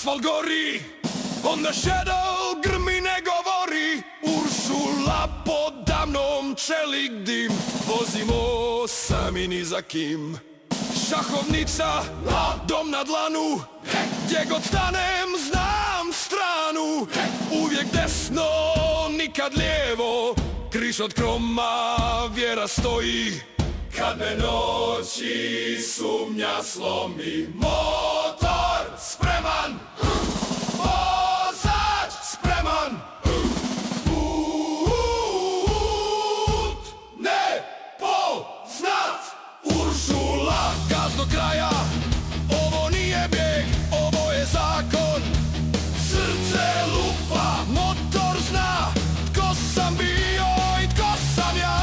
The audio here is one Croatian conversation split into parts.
asfalt gori, onda shadow grmi ne govori. Uršula podamnom čelik dim, vozimo sami ni za kim. Šahovnica, dom na dlanu, gdje god stanem znam stranu. Uvijek desno, nikad lijevo, križ od kroma vjera stoji. Kad me noći sumnja slomi, motor spreman, vozač spreman, put ne poznat. Uršula, gaz do kraja, ovo nije bijeg, ovo je zakon. Srce lupa, motor zna, tko sam bio i tko sam ja.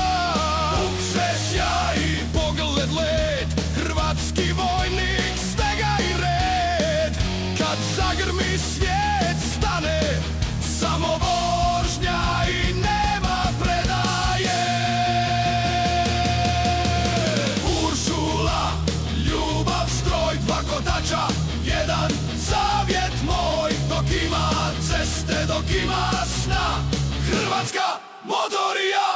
Ukšeš ja i pogled led, hrvatski vojnik, stega i red. Kad zagrmi svijet stane, samo vožnja i nema predaje. Uršula, ljubav, stroj, dva kotača, jedan zavjet moj. Dok ima ceste, dok ima sna, Hrvatska motorija,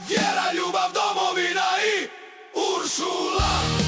vjera, ljubav, domovina i Uršula.